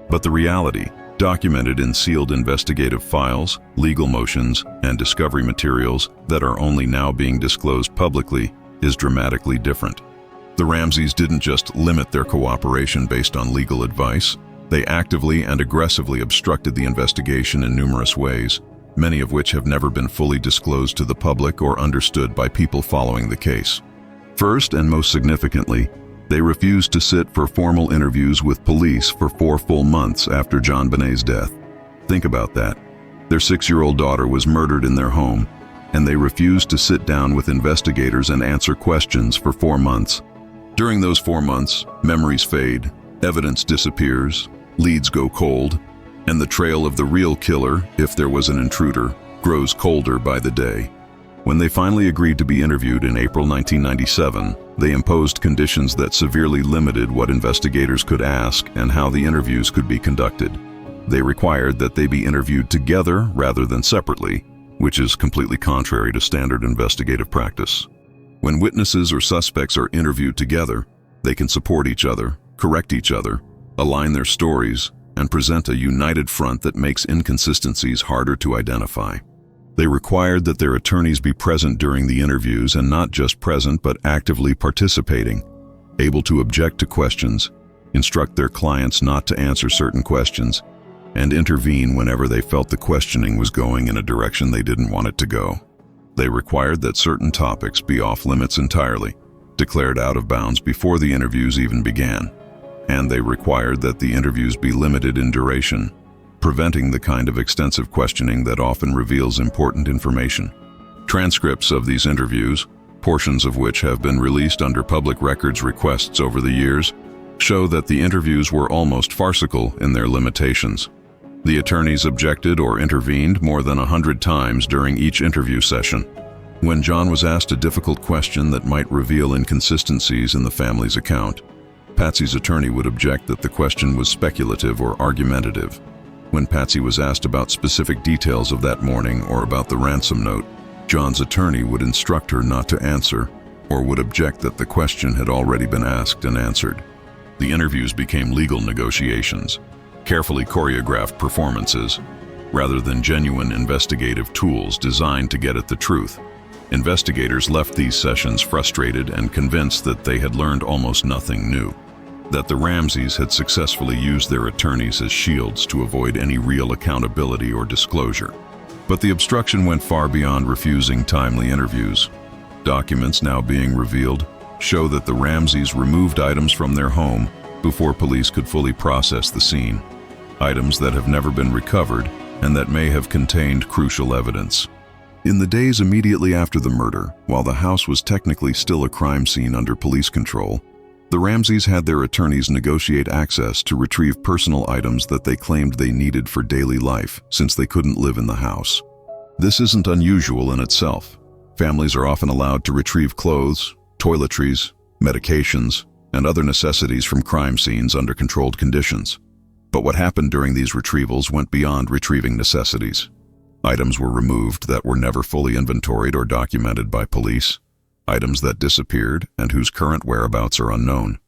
But the reality, documented in sealed investigative files, legal motions, and discovery materials that are only now being disclosed publicly, is dramatically different. The Ramseys didn't just limit their cooperation based on legal advice, they actively and aggressively obstructed the investigation in numerous ways, many of which have never been fully disclosed to the public or understood by people following the case. First, and most significantly, they refused to sit for formal interviews with police for 4 full months after JonBenét's death. Think about that. Their 6-year-old daughter was murdered in their home, and they refused to sit down with investigators and answer questions for 4 months. During those 4 months, memories fade, evidence disappears, leads go cold, and the trail of the real killer, if there was an intruder, grows colder by the day. When they finally agreed to be interviewed in April 1997, they imposed conditions that severely limited what investigators could ask and how the interviews could be conducted. They required that they be interviewed together rather than separately, which is completely contrary to standard investigative practice. When witnesses or suspects are interviewed together, they can support each other, correct each other, align their stories, and present a united front that makes inconsistencies harder to identify. They required that their attorneys be present during the interviews, and not just present but actively participating, able to object to questions, instruct their clients not to answer certain questions, and intervene whenever they felt the questioning was going in a direction they didn't want it to go. They required that certain topics be off limits entirely, declared out of bounds before the interviews even began. And they required that the interviews be limited in duration, preventing the kind of extensive questioning that often reveals important information. Transcripts of these interviews, portions of which have been released under public records requests over the years, show that the interviews were almost farcical in their limitations. The attorneys objected or intervened more than 100 times during each interview session. When John was asked a difficult question that might reveal inconsistencies in the family's account, Patsy's attorney would object that the question was speculative or argumentative. When Patsy was asked about specific details of that morning or about the ransom note, John's attorney would instruct her not to answer or would object that the question had already been asked and answered. The interviews became legal negotiations, carefully choreographed performances, rather than genuine investigative tools designed to get at the truth. Investigators left these sessions frustrated and convinced that they had learned almost nothing new, that the Ramsays had successfully used their attorneys as shields to avoid any real accountability or disclosure. But the obstruction went far beyond refusing timely interviews. Documents now being revealed show that the Ramsays removed items from their home before police could fully process the scene, items that have never been recovered and that may have contained crucial evidence. In the days immediately after the murder, while the house was technically still a crime scene under police control, the Ramsays had their attorneys negotiate access to retrieve personal items that they claimed they needed for daily life since they couldn't live in the house. This isn't unusual in itself. Families are often allowed to retrieve clothes, toiletries, medications, and other necessities from crime scenes under controlled conditions. But what happened during these retrievals went beyond retrieving necessities. Items were removed that were never fully inventoried or documented by police, items that disappeared and whose current whereabouts are unknown.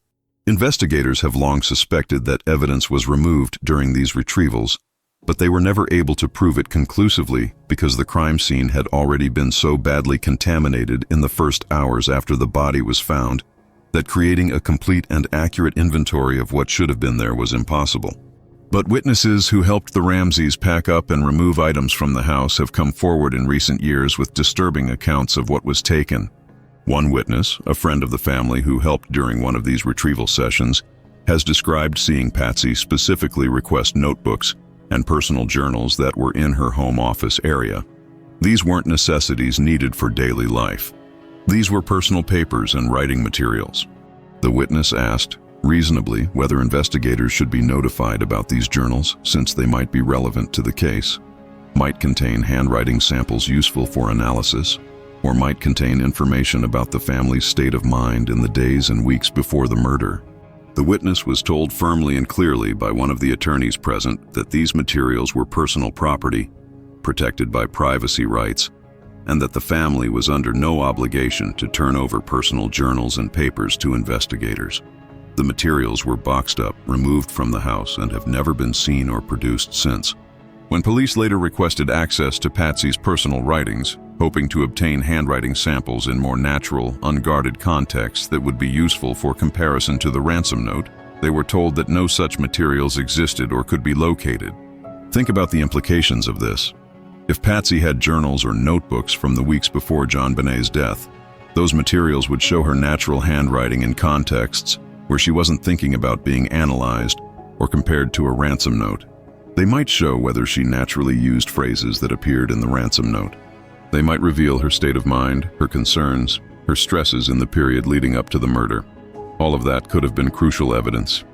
Investigators have long suspected that evidence was removed during these retrievals, but they were never able to prove it conclusively because the crime scene had already been so badly contaminated in the first hours after the body was found that creating a complete and accurate inventory of what should have been there was impossible. But witnesses who helped the Ramsays pack up and remove items from the house have come forward in recent years with disturbing accounts of what was taken. One witness, a friend of the family who helped during one of these retrieval sessions, has described seeing Patsy specifically request notebooks and personal journals that were in her home office area. These weren't necessities needed for daily life. These were personal papers and writing materials. The witness asked, reasonably, whether investigators should be notified about these journals since they might be relevant to the case, might contain handwriting samples useful for analysis, or might contain information about the family's state of mind in the days and weeks before the murder. The witness was told firmly and clearly by one of the attorneys present that these materials were personal property, protected by privacy rights, and that the family was under no obligation to turn over personal journals and papers to investigators. The materials were boxed up, removed from the house, and have never been seen or produced since. When police later requested access to Patsy's personal writings, hoping to obtain handwriting samples in more natural, unguarded contexts that would be useful for comparison to the ransom note, they were told that no such materials existed or could be located. Think about the implications of this. If Patsy had journals or notebooks from the weeks before JonBenét's death, those materials would show her natural handwriting in contexts where she wasn't thinking about being analyzed or compared to a ransom note. They might show whether she naturally used phrases that appeared in the ransom note. They might reveal her state of mind, her concerns, her stresses in the period leading up to the murder. All of that could have been crucial evidence.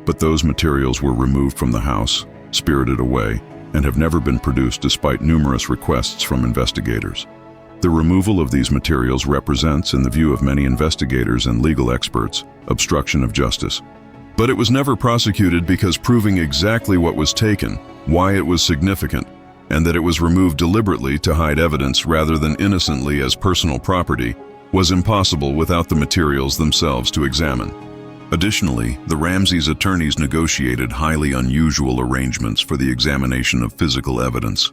But those materials were removed from the house, spirited away, and have never been produced despite numerous requests from investigators. The removal of these materials represents, in the view of many investigators and legal experts, obstruction of justice. But it was never prosecuted because proving exactly what was taken, why it was significant, and that it was removed deliberately to hide evidence rather than innocently as personal property, was impossible without the materials themselves to examine. Additionally, the Ramsays' attorneys negotiated highly unusual arrangements for the examination of physical evidence.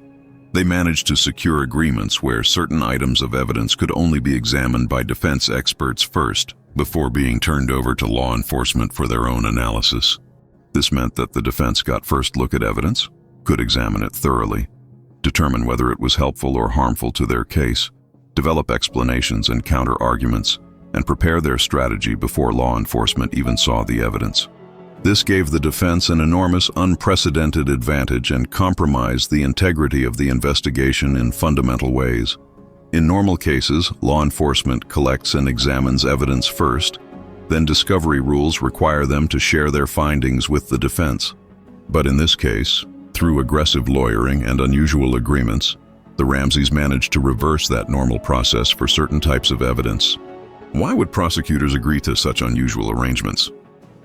They managed to secure agreements where certain items of evidence could only be examined by defense experts first, before being turned over to law enforcement for their own analysis. This meant that the defense got first look at evidence, could examine it thoroughly, determine whether it was helpful or harmful to their case, develop explanations and counter-arguments, and prepare their strategy before law enforcement even saw the evidence. This gave the defense an enormous, unprecedented advantage and compromised the integrity of the investigation in fundamental ways. In normal cases, law enforcement collects and examines evidence first, then discovery rules require them to share their findings with the defense. But in this case, through aggressive lawyering and unusual agreements, the Ramseys managed to reverse that normal process for certain types of evidence. Why would prosecutors agree to such unusual arrangements?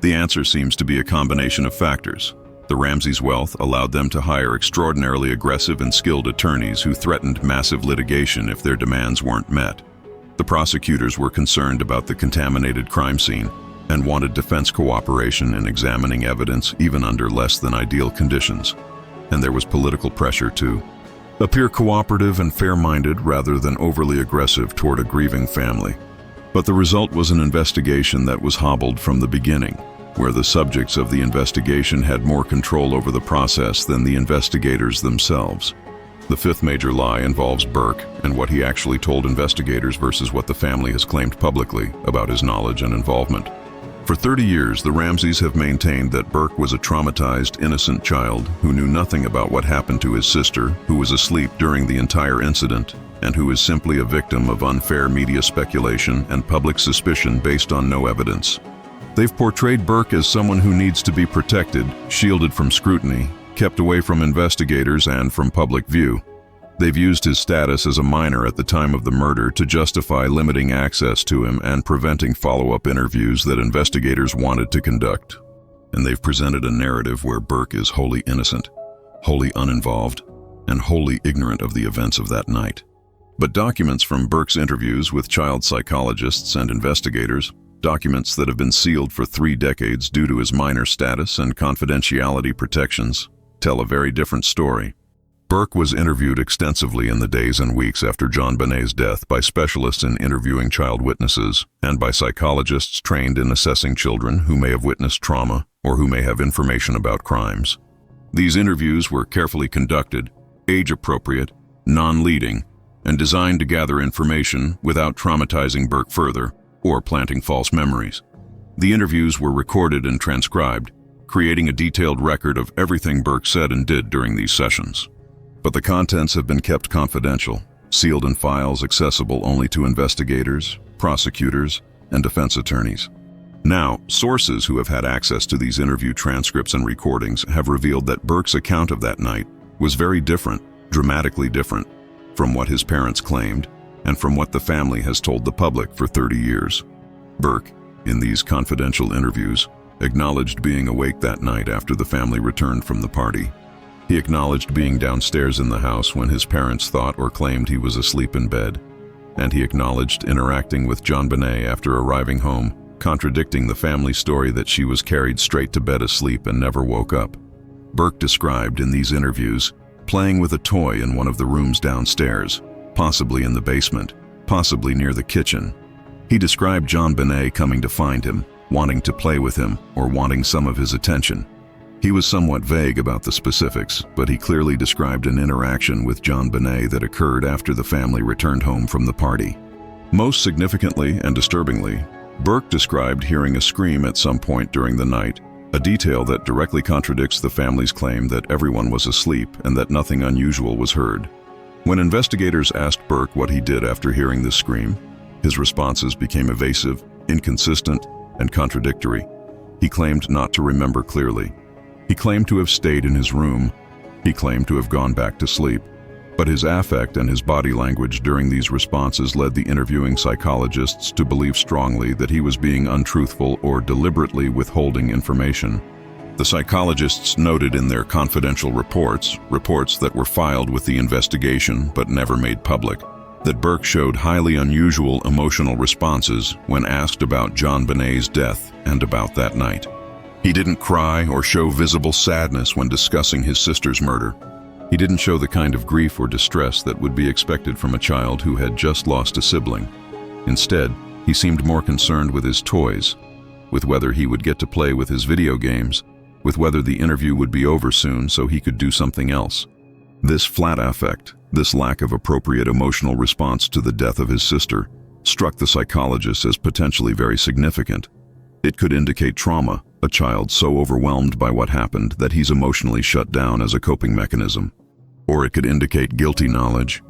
The answer seems to be a combination of factors. The Ramseys' wealth allowed them to hire extraordinarily aggressive and skilled attorneys who threatened massive litigation if their demands weren't met. The prosecutors were concerned about the contaminated crime scene and wanted defense cooperation in examining evidence even under less than ideal conditions. And there was political pressure to appear cooperative and fair-minded rather than overly aggressive toward a grieving family. But the result was an investigation that was hobbled from the beginning, where the subjects of the investigation had more control over the process than the investigators themselves. The fifth major lie involves Burke and what he actually told investigators versus what the family has claimed publicly about his knowledge and involvement. For 30 years, the Ramseys have maintained that Burke was a traumatized, innocent child who knew nothing about what happened to his sister, who was asleep during the entire incident, and who is simply a victim of unfair media speculation and public suspicion based on no evidence. They've portrayed Burke as someone who needs to be protected, shielded from scrutiny, kept away from investigators and from public view. They've used his status as a minor at the time of the murder to justify limiting access to him and preventing follow-up interviews that investigators wanted to conduct. And they've presented a narrative where Burke is wholly innocent, wholly uninvolved, and wholly ignorant of the events of that night. But documents from Burke's interviews with child psychologists and investigators, documents that have been sealed for 3 decades due to his minor status and confidentiality protections, tell a very different story. Burke was interviewed extensively in the days and weeks after JonBenét's death by specialists in interviewing child witnesses and by psychologists trained in assessing children who may have witnessed trauma or who may have information about crimes. These interviews were carefully conducted, age-appropriate, non-leading, and designed to gather information without traumatizing Burke further or planting false memories. The interviews were recorded and transcribed, creating a detailed record of everything Burke said and did during these sessions. But the contents have been kept confidential, sealed in files accessible only to investigators, prosecutors, and defense attorneys. Now, sources who have had access to these interview transcripts and recordings have revealed that Burke's account of that night was very different, dramatically different, from what his parents claimed and from what the family has told the public for 30 years. Burke, in these confidential interviews, acknowledged being awake that night after the family returned from the party. He acknowledged being downstairs in the house when his parents thought or claimed he was asleep in bed. And he acknowledged interacting with JonBenét after arriving home, contradicting the family story that she was carried straight to bed asleep and never woke up. Burke described in these interviews playing with a toy in one of the rooms downstairs, possibly in the basement, possibly near the kitchen. He described JonBenét coming to find him, wanting to play with him, or wanting some of his attention. He was somewhat vague about the specifics, but he clearly described an interaction with JonBenét that occurred after the family returned home from the party. Most significantly and disturbingly, Burke described hearing a scream at some point during the night, a detail that directly contradicts the family's claim that everyone was asleep and that nothing unusual was heard. When investigators asked Burke what he did after hearing the scream, his responses became evasive, inconsistent, and contradictory. He claimed not to remember clearly. He claimed to have stayed in his room. He claimed to have gone back to sleep. But his affect and his body language during these responses led the interviewing psychologists to believe strongly that he was being untruthful or deliberately withholding information. The psychologists noted in their confidential reports that were filed with the investigation but never made public, that Burke showed highly unusual emotional responses when asked about JonBenét's death and about that night. He didn't cry or show visible sadness when discussing his sister's murder. He didn't show the kind of grief or distress that would be expected from a child who had just lost a sibling. Instead, he seemed more concerned with his toys, with whether he would get to play with his video games, with whether the interview would be over soon so he could do something else. This flat affect, this lack of appropriate emotional response to the death of his sister, struck the psychologists as potentially very significant. It could indicate trauma, a child so overwhelmed by what happened that he's emotionally shut down as a coping mechanism. Or it could indicate guilty knowledge,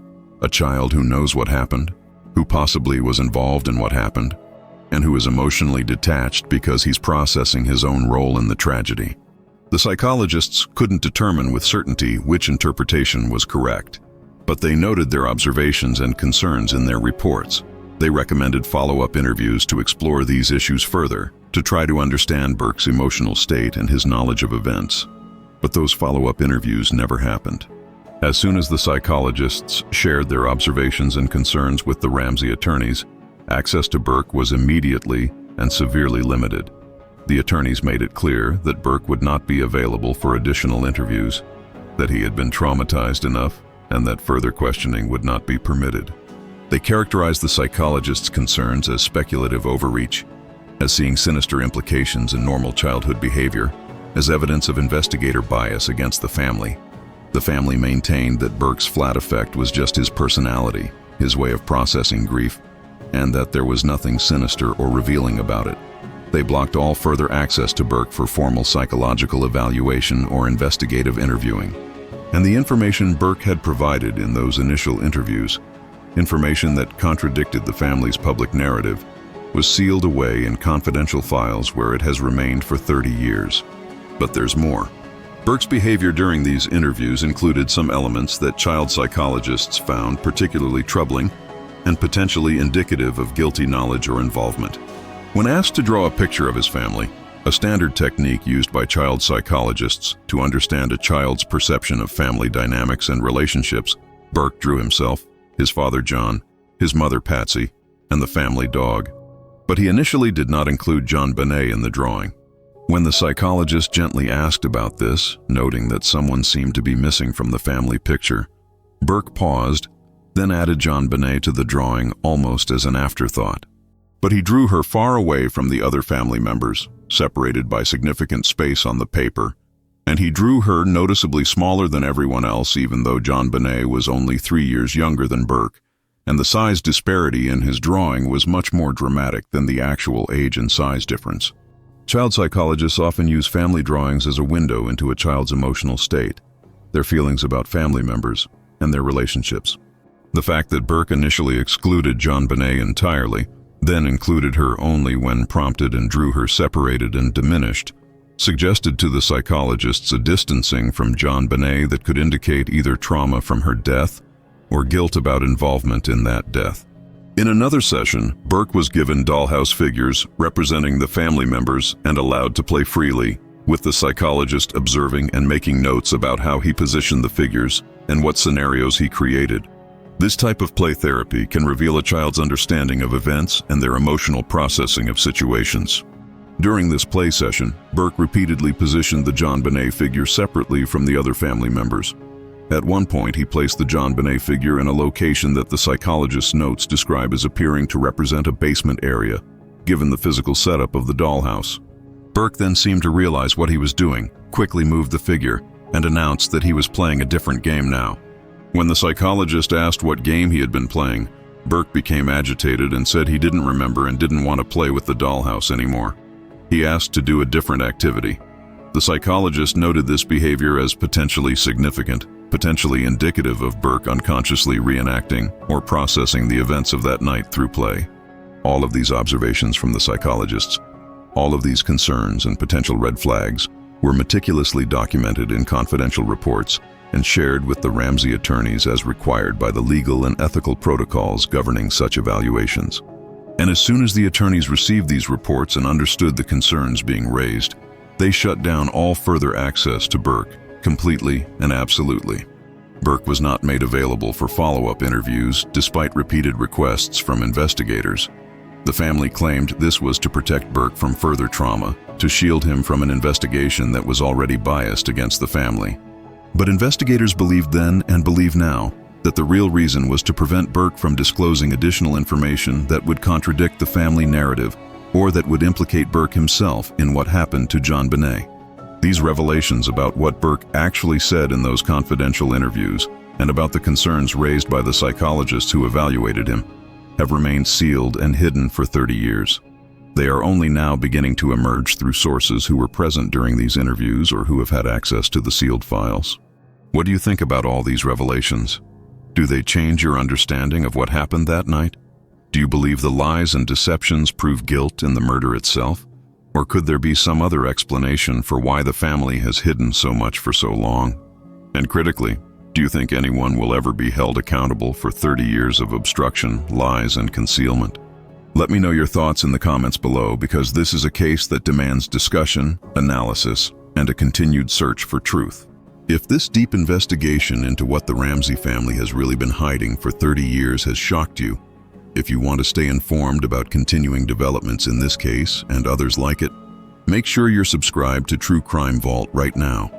a child who knows what happened, who possibly was involved in what happened, and who is emotionally detached because he's processing his own role in the tragedy. The psychologists couldn't determine with certainty which interpretation was correct, but they noted their observations and concerns in their reports. They recommended follow-up interviews to explore these issues further, to try to understand Burke's emotional state and his knowledge of events. But those follow-up interviews never happened. As soon as the psychologists shared their observations and concerns with the Ramsey attorneys, access to Burke was immediately and severely limited. The attorneys made it clear that Burke would not be available for additional interviews, that he had been traumatized enough, and that further questioning would not be permitted. They characterized the psychologists' concerns as speculative overreach, as seeing sinister implications in normal childhood behavior, as evidence of investigator bias against the family. The family maintained that Burke's flat effect was just his personality, his way of processing grief, and that there was nothing sinister or revealing about it. They blocked all further access to Burke for formal psychological evaluation or investigative interviewing. And the information Burke had provided in those initial interviews, information that contradicted the family's public narrative, was sealed away in confidential files where it has remained for 30 years. But there's more. Burke's behavior during these interviews included some elements that child psychologists found particularly troubling and potentially indicative of guilty knowledge or involvement. When asked to draw a picture of his family, a standard technique used by child psychologists to understand a child's perception of family dynamics and relationships, Burke drew himself, his father John, his mother Patsy, and the family dog. But he initially did not include JonBenét in the drawing. When the psychologist gently asked about this, noting that someone seemed to be missing from the family picture, Burke paused, then added JonBenét to the drawing almost as an afterthought. But he drew her far away from the other family members, separated by significant space on the paper, and he drew her noticeably smaller than everyone else, even though JonBenét was only 3 years younger than Burke, and the size disparity in his drawing was much more dramatic than the actual age and size difference. Child psychologists often use family drawings as a window into a child's emotional state, their feelings about family members, and their relationships. The fact that Burke initially excluded JonBenét entirely, then included her only when prompted and drew her separated and diminished, suggested to the psychologists a distancing from JonBenét that could indicate either trauma from her death or guilt about involvement in that death. In another session, Burke was given dollhouse figures representing the family members and allowed to play freely, with the psychologist observing and making notes about how he positioned the figures and what scenarios he created. This type of play therapy can reveal a child's understanding of events and their emotional processing of situations. During this play session, Burke repeatedly positioned the JonBenét figure separately from the other family members. At one point, he placed the JonBenét figure in a location that the psychologist's notes describe as appearing to represent a basement area, given the physical setup of the dollhouse. Burke then seemed to realize what he was doing, quickly moved the figure, and announced that he was playing a different game now. When the psychologist asked what game he had been playing, Burke became agitated and said he didn't remember and didn't want to play with the dollhouse anymore. He asked to do a different activity. The psychologist noted this behavior as potentially significant, potentially indicative of Burke unconsciously reenacting or processing the events of that night through play. All of these observations from the psychologists, all of these concerns and potential red flags, were meticulously documented in confidential reports and shared with the Ramsey attorneys as required by the legal and ethical protocols governing such evaluations. And as soon as the attorneys received these reports and understood the concerns being raised, they shut down all further access to Burke, completely and absolutely. Burke was not made available for follow-up interviews despite repeated requests from investigators. The family claimed this was to protect Burke from further trauma, to shield him from an investigation that was already biased against the family. But investigators believed then and believe now that the real reason was to prevent Burke from disclosing additional information that would contradict the family narrative or that would implicate Burke himself in what happened to JonBenét. These revelations about what Burke actually said in those confidential interviews and about the concerns raised by the psychologists who evaluated him have remained sealed and hidden for 30 years. They are only now beginning to emerge through sources who were present during these interviews or who have had access to the sealed files. What do you think about all these revelations? Do they change your understanding of what happened that night? Do you believe the lies and deceptions prove guilt in the murder itself? Or could there be some other explanation for why the family has hidden so much for so long? And critically, do you think anyone will ever be held accountable for 30 years of obstruction, lies, and concealment? Let me know your thoughts in the comments below, because this is a case that demands discussion, analysis, and a continued search for truth. If this deep investigation into what the Ramsay family has really been hiding for 30 years has shocked you, if you want to stay informed about continuing developments in this case and others like it, make sure you're subscribed to True Crime Vault right now.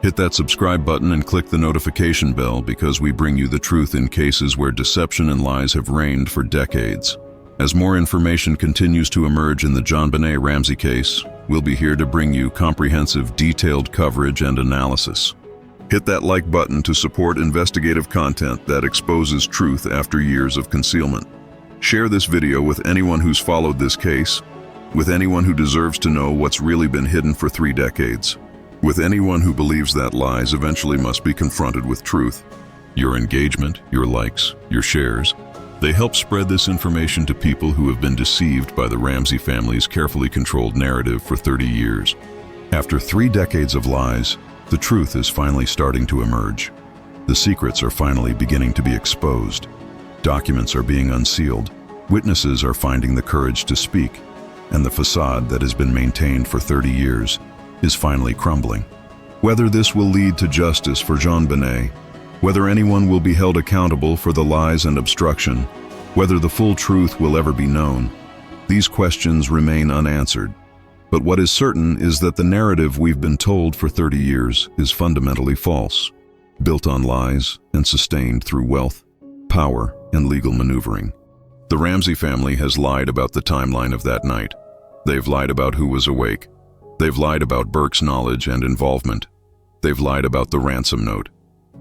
Hit that subscribe button and click the notification bell, because we bring you the truth in cases where deception and lies have reigned for decades. As more information continues to emerge in the JonBenét Ramsay case, we'll be here to bring you comprehensive, detailed coverage and analysis. Hit that like button to support investigative content that exposes truth after years of concealment. Share this video with anyone who's followed this case, with anyone who deserves to know what's really been hidden for 3 decades, with anyone who believes that lies eventually must be confronted with truth. Your engagement, your likes, your shares, they help spread this information to people who have been deceived by the Ramsay family's carefully controlled narrative for 30 years. After 3 decades of lies, the truth is finally starting to emerge. The secrets are finally beginning to be exposed. Documents are being unsealed. Witnesses are finding the courage to speak, and the facade that has been maintained for 30 years is finally crumbling. Whether this will lead to justice for JonBenét, whether anyone will be held accountable for the lies and obstruction, whether the full truth will ever be known, these questions remain unanswered. But what is certain is that the narrative we've been told for 30 years is fundamentally false, built on lies and sustained through wealth, power, and legal maneuvering. The Ramsay family has lied about the timeline of that night. They've lied about who was awake. They've lied about Burke's knowledge and involvement. They've lied about the ransom note.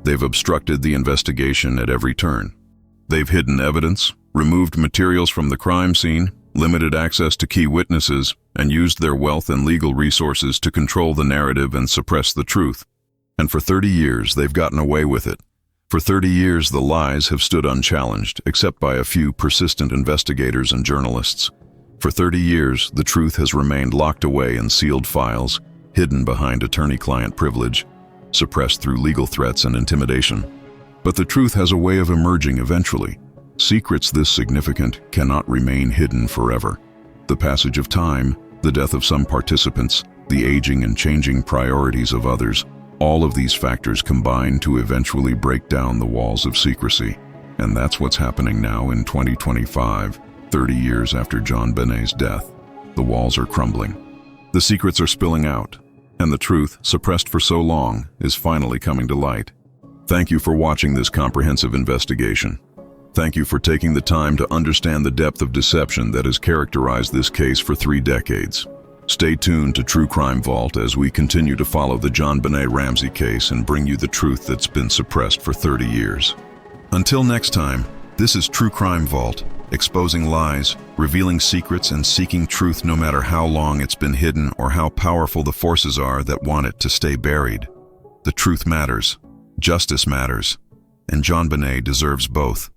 They've obstructed the investigation at every turn. They've hidden evidence, removed materials from the crime scene, limited access to key witnesses, and used their wealth and legal resources to control the narrative and suppress the truth. And for 30 years, they've gotten away with it. For 30 years, the lies have stood unchallenged, except by a few persistent investigators and journalists. For 30 years, the truth has remained locked away in sealed files, hidden behind attorney-client privilege, suppressed through legal threats and intimidation. But the truth has a way of emerging eventually. Secrets this significant cannot remain hidden forever. The passage of time, the death of some participants, the aging and changing priorities of others, all of these factors combine to eventually break down the walls of secrecy. And that's what's happening now in 2025, 30 years after JonBenét's death. The walls are crumbling. The secrets are spilling out, and the truth, suppressed for so long, is finally coming to light. Thank you for watching this comprehensive investigation. Thank you for taking the time to understand the depth of deception that has characterized this case for 3 decades. Stay tuned to True Crime Vault as we continue to follow the JonBenét Ramsay case and bring you the truth that's been suppressed for 30 years. Until next time, this is True Crime Vault, exposing lies, revealing secrets, and seeking truth no matter how long it's been hidden or how powerful the forces are that want it to stay buried. The truth matters, justice matters, and JonBenét deserves both.